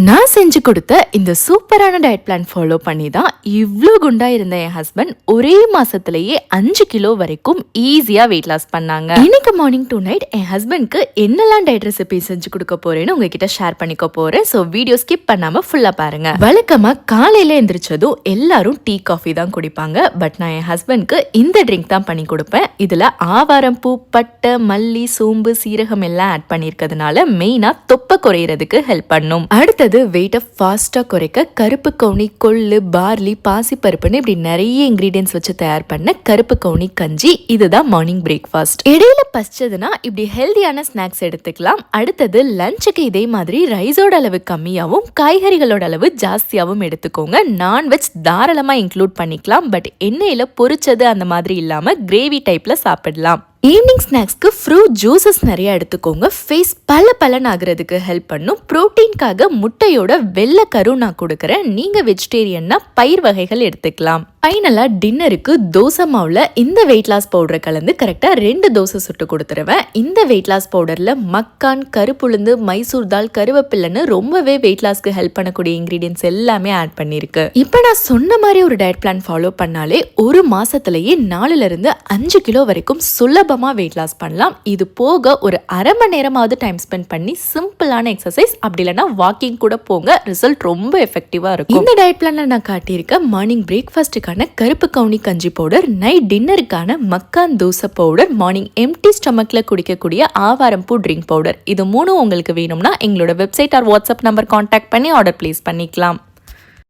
நான் செஞ்சு கொடுத்த இந்த சூப்பரான டயட் பிளான் ஃபாலோ பண்ணி தான் இவ்வளோ குண்டா இருந்த என் ஹஸ்பண்ட் ஒரே மாசத்திலேயே 5 கிலோ வரைக்கும் ஈஸியா வெயிட் லாஸ் பண்ணாங்க. இன்னைக்கு மார்னிங் டு நைட் என் ஹஸ்பண்ட்க்கு என்னெல்லாம் டயட் ரெசிபி செஞ்சு கொடுக்க போறேன்னு உங்ககிட்ட ஷேர் பண்ணிக்க போறேன். ஸோ வீடியோ ஸ்கிப் பண்ணாம ஃபுல்லா பாருங்க. வழக்கமா காலையில எந்திரிச்சதும் எல்லாரும் டீ காஃபி தான் குடிப்பாங்க. பட் நான் என் ஹஸ்பண்ட்க்கு இந்த ட்ரிங்க் தான் பண்ணி கொடுப்பேன். இதுல ஆவாரம் பூ, பட்டை, மல்லி, சோம்பு, சீரகம் எல்லாம் ஆட் பண்ணிருக்கிறதுனால மெயினா தொப்பை குறையறதுக்கு ஹெல்ப் பண்ணும். அடுத்தது வெயிட்டை ஃபாஸ்டா குறைக்க கருப்பு கவுனி, கொள்ளு, பார்லி, பாசிப்பருப்புன்னு இப்படி நிறைய இன்கிரீடியன்ஸ் வச்சு தயார் பண்ண கருப்பு கவுனி கஞ்சி. இதுதான் மார்னிங் பிரேக்ஃபாஸ்ட். இடையில பசிச்சதுன்னா இப்படி ஹெல்தியான ஸ்நாக்ஸ் எடுத்துக்கலாம். அடுத்தது லஞ்சுக்கு இதே மாதிரி ரைஸோட அளவு கம்மியாவும் காய்கறிகளோட அளவு ஜாஸ்தியாவும் எடுத்துக்கோங்க. நான்வெஜ் தாராளமா இன்க்ளூட் பண்ணிக்கலாம். பட் எண்ணெயில பொரிச்சது அந்த மாதிரி இல்லாம கிரேவி டைப்ல சாப்பிடலாம். ஈவினிங் ஸ்நாக்ஸ்க்கு ஃப்ரூட் ஜூசஸ் நிறைய எடுத்துக்கோங்க. ஃபேஸ் பல ஆகிறதுக்கு ஹெல்ப் பண்ணும். புரோட்டீன்காக முட்டையோட வெள்ளை கரு நான் கொடுக்குறேன். நீங்க வெஜிடேரியன்னா பயிர் வகைகள் எடுத்துக்கலாம். ஃபைனலா டின்னருக்கு தோசை மாவுல இந்த வெயிட் லாஸ் பவுடரை கலந்து கரெக்டா 2 தோசை சுட்டு கொடுத்துருவேன். இந்த வெயிட் லாஸ் பவுடர்ல மக்கான், கருப்புளுந்து, மைசூர் தால், கருவேப்பிலைன்னு ரொம்பவே வெயிட் லாஸ்க்கு ஹெல்ப் பண்ணக்கூடிய இன்கிரீடியன்ஸ் எல்லாமே ஆட் பண்ணிருக்கு. இப்போ நான் சொன்ன மாதிரி ஒரு டயட் பிளான் ஃபாலோ பண்ணாலே ஒரு மாசத்திலேயே 4 இருந்து 5 கிலோ வரைக்கும் சுலபமா வெயிட் லாஸ் பண்ணலாம். இது போக ஒரு அரை மணி நேரமாவது டைம் ஸ்பெண்ட் பண்ணி சிம்பிளான எக்ஸசைஸ் அப்படி இல்லைன்னா வாக்கிங் கூட போங்க. ரிசல்ட் ரொம்ப எஃபெக்டிவா இருக்கும். இந்த டயட் பிளான்ல நான் காட்டியிருக்க மார்னிங் பிரேக்ஃபாஸ்ட்டுக்கு கருப்பு கவுனி கஞ்சி பவுடர், நைட் டின்னருக்கான மக்கான் தோசை பவுடர், மார்னிங் எம்டி ஸ்டமக்ல குடிக்கக்கூடிய ஆவாரம் பூ ட்ரிங்க் பவுடர், இது 3 உங்களுக்கு வேணும்னா எங்களோட website R WhatsApp number contact பண்ணி ஆர்டர் பிளேஸ் பண்ணிக்கலாம்.